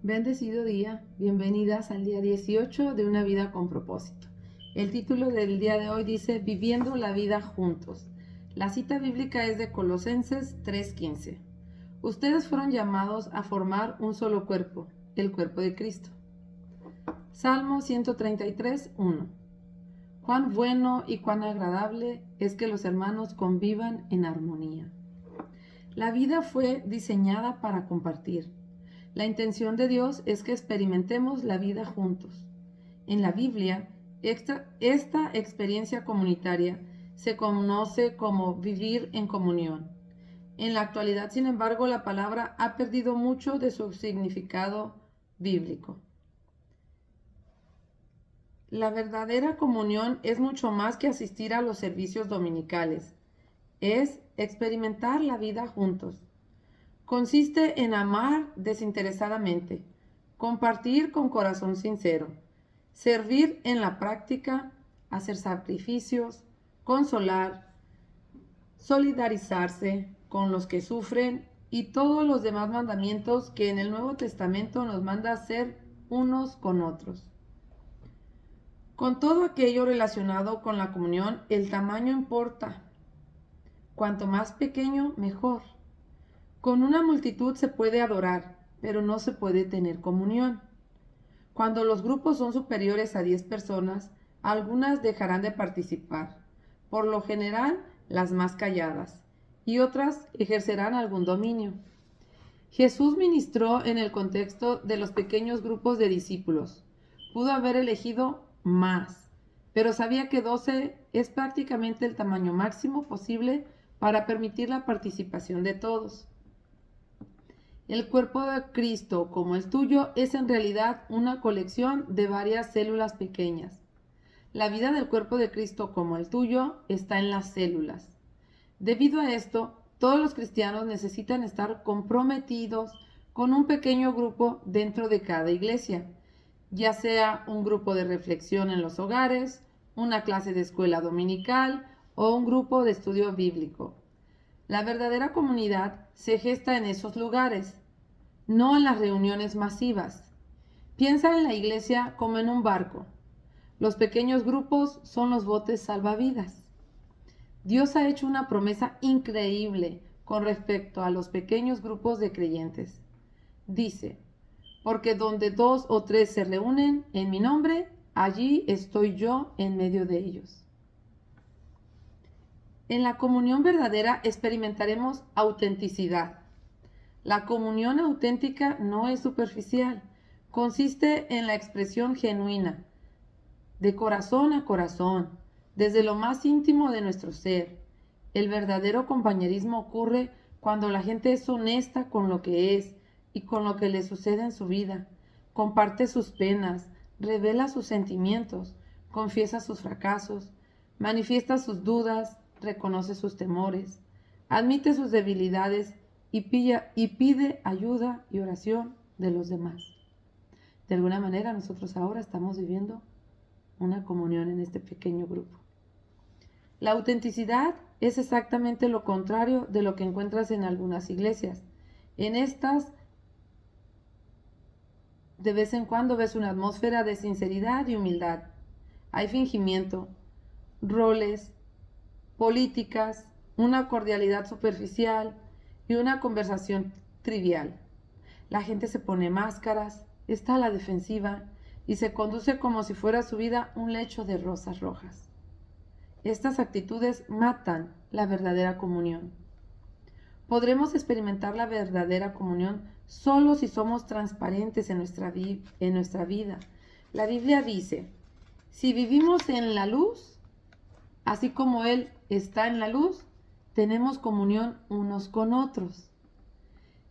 Bendecido día, bienvenidas al día 18 de una vida con propósito. El título del día de hoy dice Viviendo la vida juntos. La cita bíblica es de Colosenses 3:15. Ustedes fueron llamados a formar un solo cuerpo, el cuerpo de Cristo. Salmo 133:1. Cuán bueno y cuán agradable es que los hermanos convivan en armonía. La vida fue diseñada para compartir. La intención de Dios es que experimentemos la vida juntos. En la Biblia, esta experiencia comunitaria se conoce como vivir en comunión. En la actualidad, sin embargo, la palabra ha perdido mucho de su significado bíblico. La verdadera comunión es mucho más que asistir a los servicios dominicales. Es experimentar la vida juntos. Consiste en amar desinteresadamente, compartir con corazón sincero, servir en la práctica, hacer sacrificios, consolar, solidarizarse con los que sufren y todos los demás mandamientos que en el Nuevo Testamento nos manda hacer unos con otros. Con todo aquello relacionado con la comunión, el tamaño importa. Cuanto más pequeño, mejor. Con una multitud se puede adorar, pero no se puede tener comunión. Cuando los grupos son superiores a 10 personas, algunas dejarán de participar, por lo general las más calladas, y otras ejercerán algún dominio. Jesús ministró en el contexto de los pequeños grupos de discípulos. Pudo haber elegido más, pero sabía que 12 es prácticamente el tamaño máximo posible para permitir la participación de todos. El cuerpo de Cristo, como el tuyo, es en realidad una colección de varias células pequeñas. La vida del cuerpo de Cristo, como el tuyo, está en las células. Debido a esto, todos los cristianos necesitan estar comprometidos con un pequeño grupo dentro de cada iglesia, ya sea un grupo de reflexión en los hogares, una clase de escuela dominical o un grupo de estudio bíblico. La verdadera comunidad se gesta en esos lugares, no en las reuniones masivas. Piensa en la iglesia como en un barco. Los pequeños grupos son los botes salvavidas. Dios ha hecho una promesa increíble con respecto a los pequeños grupos de creyentes. Dice, porque donde 2 o 3 se reúnen en mi nombre, allí estoy yo en medio de ellos. En la comunión verdadera experimentaremos autenticidad. La comunión auténtica no es superficial, consiste en la expresión genuina, de corazón a corazón, desde lo más íntimo de nuestro ser. El verdadero compañerismo ocurre cuando la gente es honesta con lo que es y con lo que le sucede en su vida, comparte sus penas, revela sus sentimientos, confiesa sus fracasos, manifiesta sus dudas, reconoce sus temores, admite sus debilidades y pide ayuda y oración de los demás. De alguna manera nosotros ahora estamos viviendo una comunión en este pequeño grupo. La autenticidad es exactamente lo contrario de lo que encuentras en algunas iglesias. En estas, de vez en cuando ves una atmósfera de sinceridad y humildad. Hay fingimiento, roles, políticas, una cordialidad superficial y una conversación trivial. La gente se pone máscaras, está a la defensiva y se conduce como si fuera su vida un lecho de rosas rojas. Estas actitudes matan la verdadera comunión. Podremos experimentar la verdadera comunión solo si somos transparentes en nuestra vida. La Biblia dice, si vivimos en la luz, así como Él está en la luz, tenemos comunión unos con otros.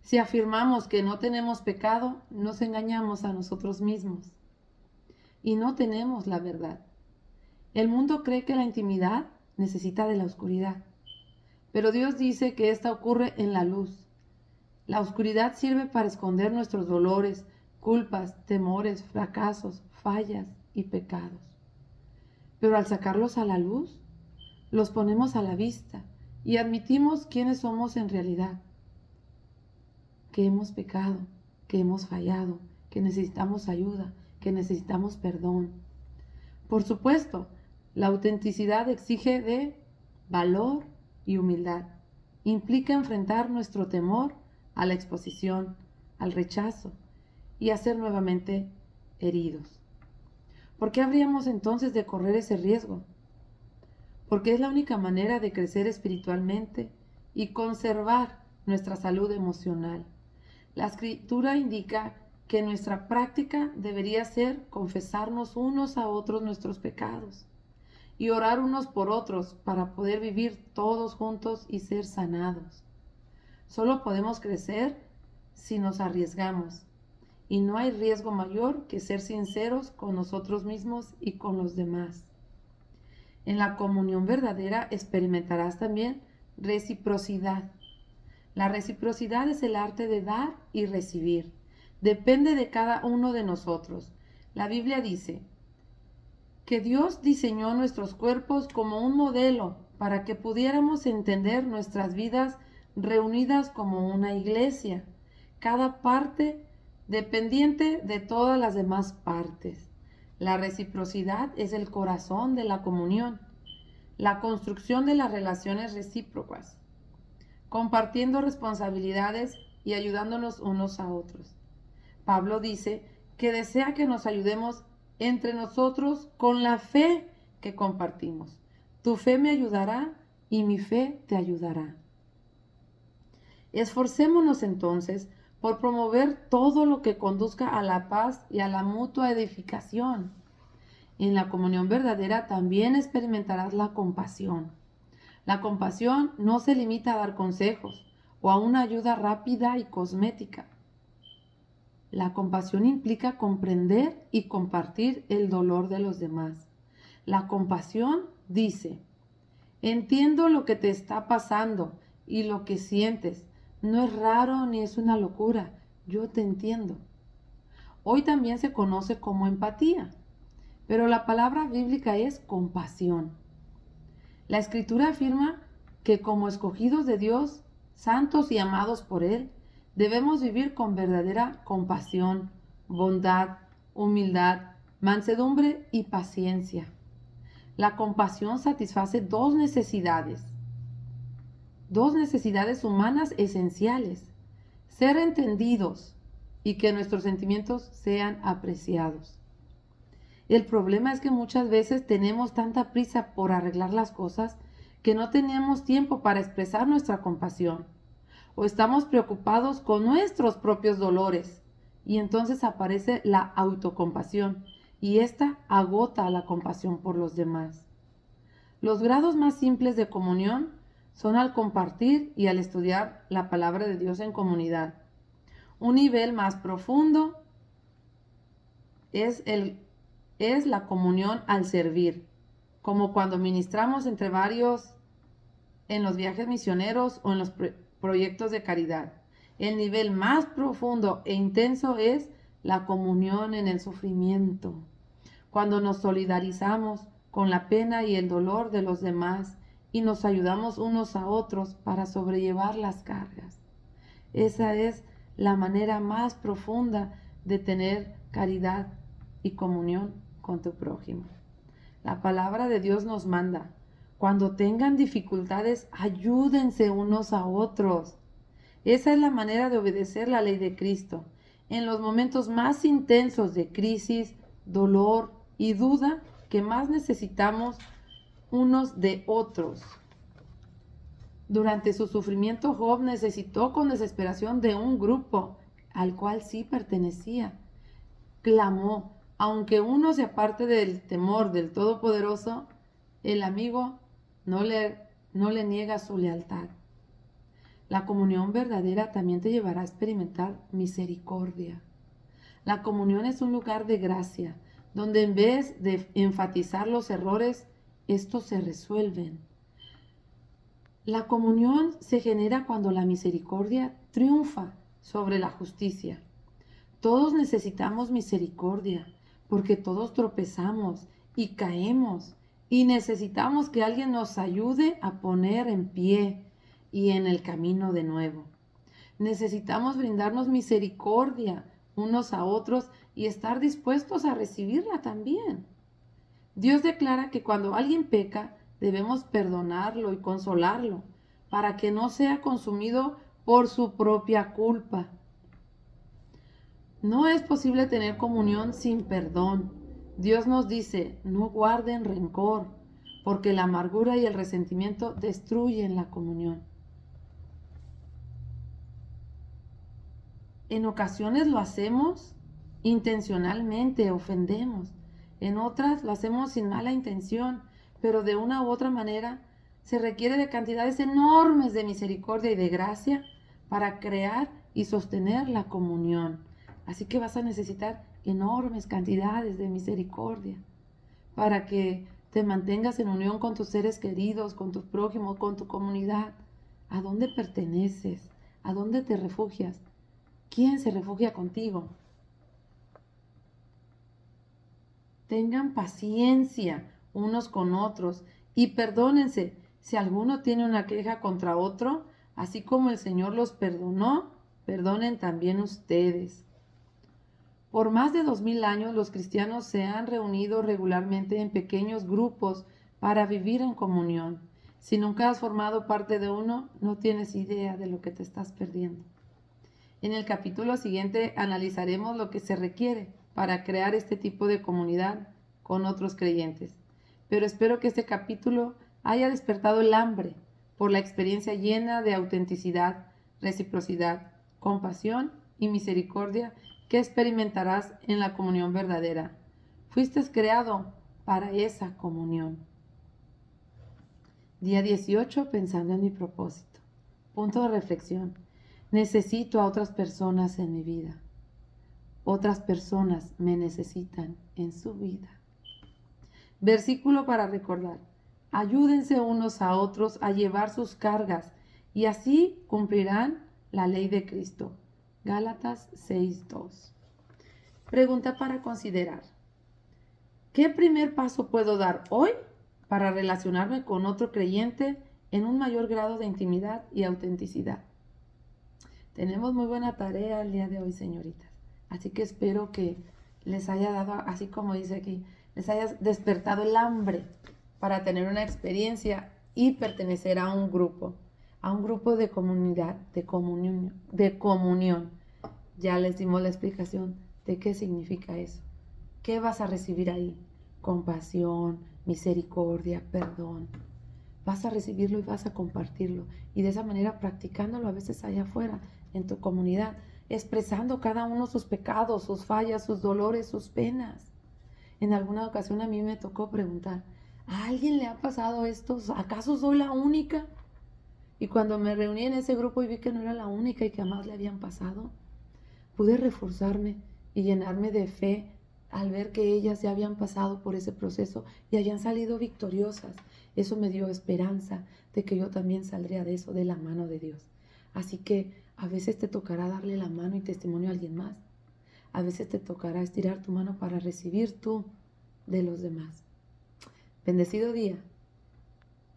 Si afirmamos que no tenemos pecado, nos engañamos a nosotros mismos y no tenemos la verdad. El mundo cree que la intimidad necesita de la oscuridad, pero Dios dice que esta ocurre en la luz. La oscuridad sirve para esconder nuestros dolores, culpas, temores, fracasos, fallas y pecados. Pero al sacarlos a la luz, los ponemos a la vista y admitimos quiénes somos en realidad, que hemos pecado, que hemos fallado que necesitamos ayuda, que necesitamos perdón. Por supuesto, la autenticidad exige de valor y humildad. Implica enfrentar nuestro temor a la exposición, al rechazo y a ser nuevamente heridos. ¿Por qué habríamos entonces de correr ese riesgo? Porque es la única manera de crecer espiritualmente y conservar nuestra salud emocional. La Escritura indica que nuestra práctica debería ser confesarnos unos a otros nuestros pecados y orar unos por otros para poder vivir todos juntos y ser sanados. Solo podemos crecer si nos arriesgamos, y no hay riesgo mayor que ser sinceros con nosotros mismos y con los demás. En la comunión verdadera experimentarás también reciprocidad. La reciprocidad es el arte de dar y recibir. Depende de cada uno de nosotros. La Biblia dice que Dios diseñó nuestros cuerpos como un modelo para que pudiéramos entender nuestras vidas reunidas como una iglesia, cada parte dependiente de todas las demás partes. La reciprocidad es el corazón de la comunión, la construcción de las relaciones recíprocas, compartiendo responsabilidades y ayudándonos unos a otros. Pablo dice que desea que nos ayudemos entre nosotros con la fe que compartimos. Tu fe me ayudará y mi fe te ayudará. Esforcémonos entonces por promover todo lo que conduzca a la paz y a la mutua edificación. En la comunión verdadera también experimentarás la compasión. La compasión no se limita a dar consejos o a una ayuda rápida y cosmética. La compasión implica comprender y compartir el dolor de los demás. La compasión dice: entiendo lo que te está pasando y lo que sientes. No es raro ni es una locura. Yo te entiendo. Hoy también se conoce como empatía, pero la palabra bíblica es compasión. La Escritura afirma que como escogidos de Dios, santos y amados por Él, debemos vivir con verdadera compasión, bondad, humildad, mansedumbre y paciencia. La compasión satisface dos necesidades humanas esenciales: ser entendidos y que nuestros sentimientos sean apreciados. El problema es que muchas veces tenemos tanta prisa por arreglar las cosas que no tenemos tiempo para expresar nuestra compasión, o estamos preocupados con nuestros propios dolores, y entonces aparece la autocompasión, y esta agota la compasión por los demás. Los grados más simples de comunión son al compartir y al estudiar la palabra de Dios en comunidad. Un nivel más profundo es la comunión al servir, como cuando ministramos entre varios en los viajes misioneros o en los proyectos de caridad. El nivel más profundo e intenso es la comunión en el sufrimiento, cuando nos solidarizamos con la pena y el dolor de los demás y nos ayudamos unos a otros para sobrellevar las cargas. Esa es la manera más profunda de tener caridad y comunión con tu prójimo. La palabra de Dios nos manda: cuando tengan dificultades, ayúdense unos a otros. Esa es la manera de obedecer la ley de Cristo. En los momentos más intensos de crisis, dolor y duda, que más necesitamos unos de otros. Durante su sufrimiento, Job necesitó con desesperación de un grupo al cual sí pertenecía. Clamó: aunque uno se aparte del temor del Todopoderoso, el amigo no le niega su lealtad. La comunión verdadera también te llevará a experimentar misericordia. La comunión es un lugar de gracia, donde en vez de enfatizar los errores, estos se resuelven. La comunión se genera cuando la misericordia triunfa sobre la justicia. Todos necesitamos misericordia, porque todos tropezamos y caemos, y necesitamos que alguien nos ayude a poner en pie y en el camino de nuevo. Necesitamos brindarnos misericordia unos a otros y estar dispuestos a recibirla también. Dios declara que cuando alguien peca, debemos perdonarlo y consolarlo para que no sea consumido por su propia culpa. No es posible tener comunión sin perdón. Dios nos dice, no guarden rencor, porque la amargura y el resentimiento destruyen la comunión. En ocasiones lo hacemos intencionalmente, ofendemos. En otras lo hacemos sin mala intención, pero de una u otra manera se requiere de cantidades enormes de misericordia y de gracia para crear y sostener la comunión. Así que vas a necesitar enormes cantidades de misericordia para que te mantengas en unión con tus seres queridos, con tu prójimo, con tu comunidad. ¿A dónde perteneces? ¿A dónde te refugias? ¿Quién se refugia contigo? Tengan paciencia unos con otros y perdónense si alguno tiene una queja contra otro, así como el Señor los perdonó, perdonen también ustedes. Por más de 2000 años los cristianos se han reunido regularmente en pequeños grupos para vivir en comunión. Si nunca has formado parte de uno, no tienes idea de lo que te estás perdiendo. En el capítulo siguiente analizaremos lo que se requiere para crear este tipo de comunidad con otros creyentes. Pero espero que este capítulo haya despertado el hambre por la experiencia llena de autenticidad, reciprocidad, compasión y misericordia que experimentarás en la comunión verdadera. Fuiste creado para esa comunión. Día 18, pensando en mi propósito. Punto de reflexión. Necesito a otras personas en mi vida. Otras personas me necesitan en su vida. Versículo para recordar. Ayúdense unos a otros a llevar sus cargas y así cumplirán la ley de Cristo. Gálatas 6:2. Pregunta para considerar. ¿Qué primer paso puedo dar hoy para relacionarme con otro creyente en un mayor grado de intimidad y autenticidad? Tenemos muy buena tarea el día de hoy, señoritas. Así que espero que les haya dado, así como dice aquí, les haya despertado el hambre para tener una experiencia y pertenecer a un grupo de comunidad, de comunión. Ya les dimos la explicación de qué significa eso. ¿Qué vas a recibir ahí? Compasión, misericordia, perdón. Vas a recibirlo y vas a compartirlo. Y de esa manera practicándolo a veces allá afuera, en tu comunidad, expresando cada uno sus pecados, sus fallas, sus dolores, sus penas. En alguna ocasión a mí me tocó preguntar, ¿a alguien le ha pasado esto? ¿Acaso soy la única? Y cuando me reuní en ese grupo y vi que no era la única y que a más le habían pasado, pude reforzarme y llenarme de fe al ver que ellas ya habían pasado por ese proceso y habían salido victoriosas. Eso me dio esperanza de que yo también saldría de eso, de la mano de Dios. Así que a veces te tocará darle la mano y testimonio a alguien más. A veces te tocará estirar tu mano para recibir tú de los demás. Bendecido día.